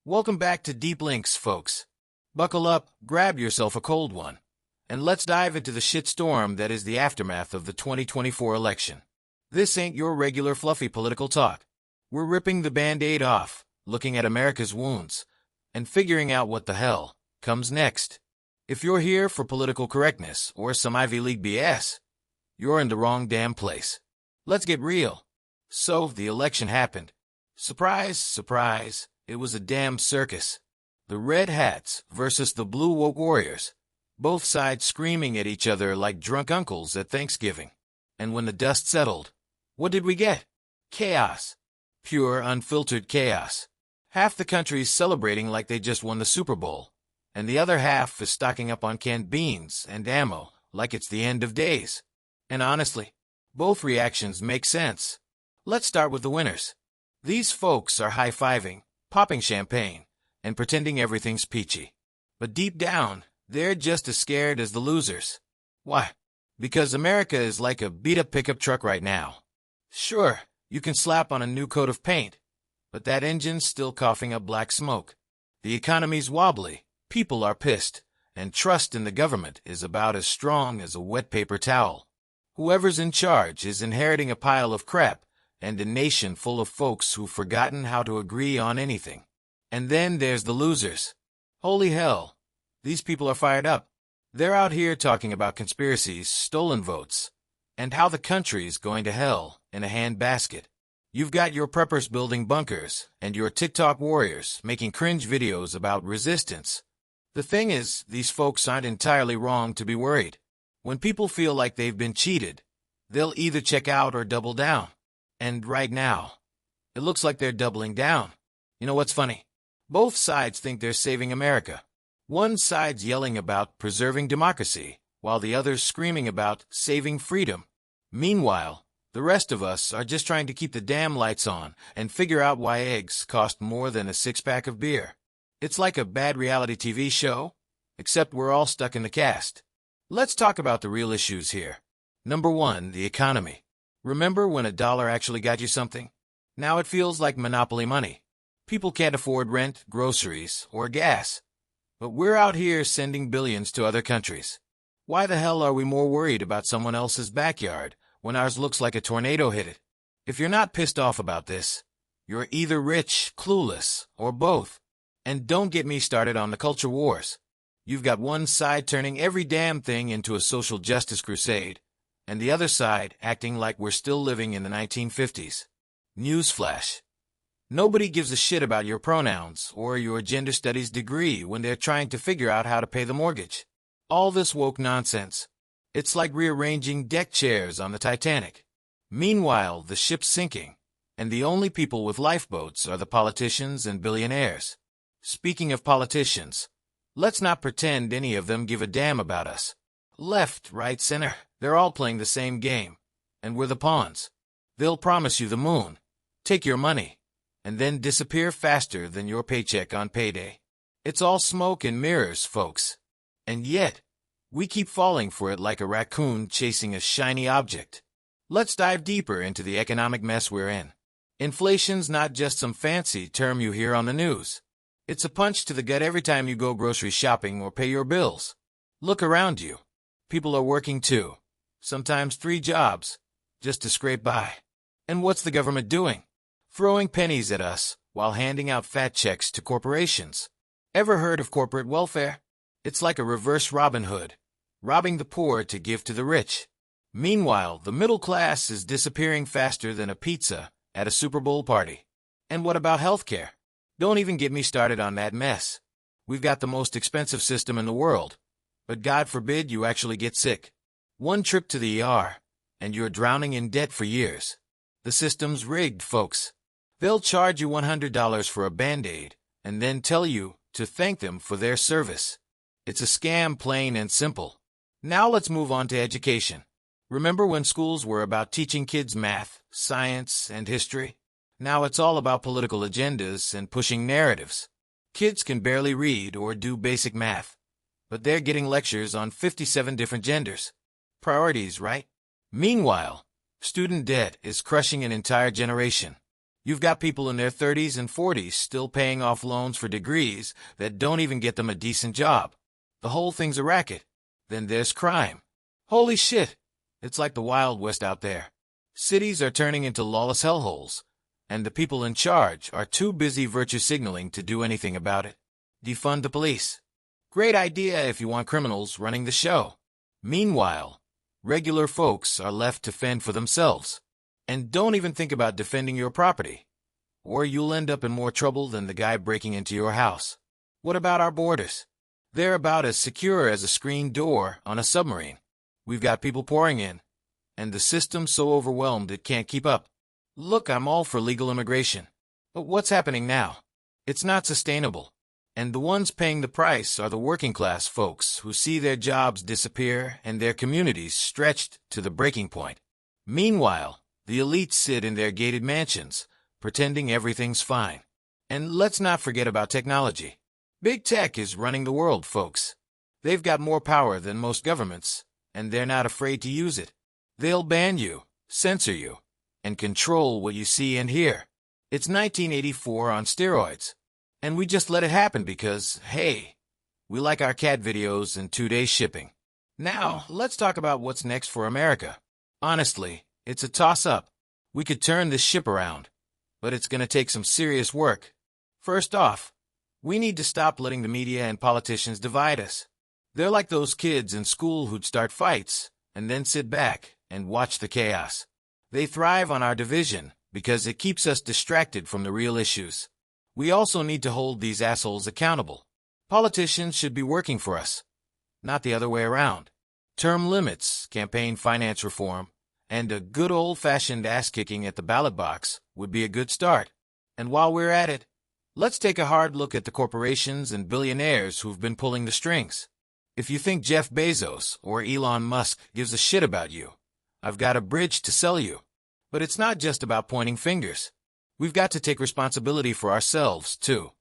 Welcome back to Deep Lynx, folks. Buckle up, grab yourself a cold one, and let's dive into the shitstorm that is the aftermath of the 2024 election. This ain't your regular fluffy political talk. We're ripping the Band-Aid off, looking at America's wounds, and figuring out what the hell comes next. If you're here for political correctness or some Ivy League BS, you're in the wrong damn place. Let's get real. So, the election happened. Surprise, surprise, it was a damn circus. The Red Hats versus the Blue Woke Warriors. Both sides screaming at each other like drunk uncles at Thanksgiving. And when the dust settled, what did we get? Chaos. Pure, unfiltered chaos. Half the country's celebrating like they just won the Super Bowl, and the other half is stocking up on canned beans and ammo like it's the end of days. And honestly, both reactions make sense. Let's start with the winners. These folks are high-fiving, popping champagne, and pretending everything's peachy. But deep down, they're just as scared as the losers. Why? Because America is like a beat-up pickup truck right now. Sure, you can slap on a new coat of paint, but that engine's still coughing up black smoke. The economy's wobbly, people are pissed, and trust in the government is about as strong as a wet paper towel. Whoever's in charge is inheriting a pile of crap and a nation full of folks who've forgotten how to agree on anything. And then there's the losers. Holy hell, these people are fired up. They're out here talking about conspiracies, stolen votes, and how the country's going to hell in a handbasket. You've got your preppers building bunkers and your TikTok warriors making cringe videos about resistance. The thing is, these folks aren't entirely wrong to be worried. When people feel like they've been cheated, they'll either check out or double down. And right now, it looks like they're doubling down. You know what's funny? Both sides think they're saving America. One side's yelling about preserving democracy, while the other's screaming about saving freedom. Meanwhile, the rest of us are just trying to keep the damn lights on and figure out why eggs cost more than a six-pack of beer. It's like a bad reality TV show, except we're all stuck in the cast. Let's talk about the real issues here. Number one, the economy. Remember when $1 actually got you something? Now it feels like monopoly money. People can't afford rent, groceries, or gas. But we're out here sending billions to other countries. Why the hell are we more worried about someone else's backyard when ours looks like a tornado hit it? If you're not pissed off about this, you're either rich, clueless, or both. And don't get me started on the culture wars. You've got one side turning every damn thing into a social justice crusade, and the other side acting like we're still living in the 1950s. Newsflash. Nobody gives a shit about your pronouns or your gender studies degree when they're trying to figure out how to pay the mortgage. All this woke nonsense. It's like rearranging deck chairs on the Titanic. Meanwhile, the ship's sinking, and the only people with lifeboats are the politicians and billionaires. Speaking of politicians, let's not pretend any of them give a damn about us. Left, right, center, they're all playing the same game, and we're the pawns. They'll promise you the moon, take your money, and then disappear faster than your paycheck on payday. It's all smoke and mirrors, folks. And yet, we keep falling for it like a raccoon chasing a shiny object. Let's dive deeper into the economic mess we're in. Inflation's not just some fancy term you hear on the news. It's a punch to the gut every time you go grocery shopping or pay your bills. Look around you. People are working 2, sometimes 3 jobs, just to scrape by. And what's the government doing? Throwing pennies at us while handing out fat checks to corporations. Ever heard of corporate welfare? It's like a reverse Robin Hood, robbing the poor to give to the rich. Meanwhile, the middle class is disappearing faster than a pizza at a Super Bowl party. And what about healthcare? Don't even get me started on that mess. We've got the most expensive system in the world, but God forbid you actually get sick. One trip to the ER, and you're drowning in debt for years. The system's rigged, folks. They'll charge you $100 for a Band-Aid, and then tell you to thank them for their service. It's a scam, plain and simple. Now let's move on to education. Remember when schools were about teaching kids math, science, and history? Now it's all about political agendas and pushing narratives. Kids can barely read or do basic math, but they're getting lectures on 57 different genders. Priorities, right? Meanwhile, student debt is crushing an entire generation. You've got people in their 30s and 40s still paying off loans for degrees that don't even get them a decent job. The whole thing's a racket. Then there's crime. Holy shit! It's like the Wild West out there. Cities are turning into lawless hellholes, and the people in charge are too busy virtue signaling to do anything about it. Defund the police. Great idea if you want criminals running the show. Meanwhile, regular folks are left to fend for themselves. And don't even think about defending your property, or you'll end up in more trouble than the guy breaking into your house. What about our borders? They're about as secure as a screen door on a submarine. We've got people pouring in, and the system's so overwhelmed it can't keep up. Look, I'm all for legal immigration, but what's happening now? It's not sustainable. And the ones paying the price are the working class folks who see their jobs disappear and their communities stretched to the breaking point. Meanwhile, the elites sit in their gated mansions, pretending everything's fine. And let's not forget about technology. Big tech is running the world, folks. They've got more power than most governments, and they're not afraid to use it. They'll ban you, censor you, and control what you see and hear. It's 1984 on steroids. And we just let it happen because, hey, we like our cat videos and 2-day shipping. Now, let's talk about what's next for America. Honestly, it's a toss-up. We could turn this ship around, but it's going to take some serious work. First off, we need to stop letting the media and politicians divide us. They're like those kids in school who'd start fights and then sit back and watch the chaos. They thrive on our division because it keeps us distracted from the real issues. We also need to hold these assholes accountable. Politicians should be working for us, not the other way around. Term limits, campaign finance reform, and a good old-fashioned ass-kicking at the ballot box would be a good start. And while we're at it, let's take a hard look at the corporations and billionaires who've been pulling the strings. If you think Jeff Bezos or Elon Musk gives a shit about you, I've got a bridge to sell you. But it's not just about pointing fingers. We've got to take responsibility for ourselves, too.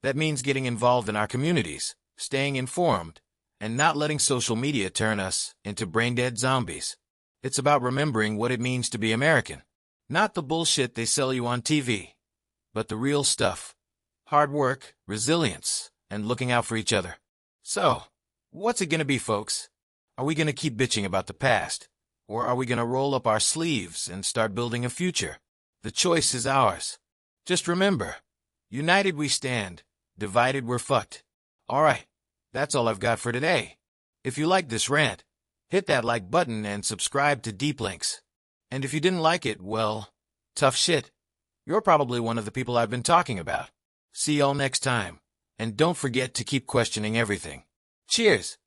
That means getting involved in our communities, staying informed, and not letting social media turn us into brain-dead zombies. It's about remembering what it means to be American. Not the bullshit they sell you on TV, but the real stuff. Hard work, resilience, and looking out for each other. So, what's it gonna be, folks? Are we gonna keep bitching about the past? Or are we gonna roll up our sleeves and start building a future? The choice is ours. Just remember, united we stand, divided we're fucked. Alright, that's all I've got for today. If you liked this rant, hit that like button and subscribe to Deep Lynx. And if you didn't like it, well, tough shit. You're probably one of the people I've been talking about. See y'all next time, and don't forget to keep questioning everything. Cheers!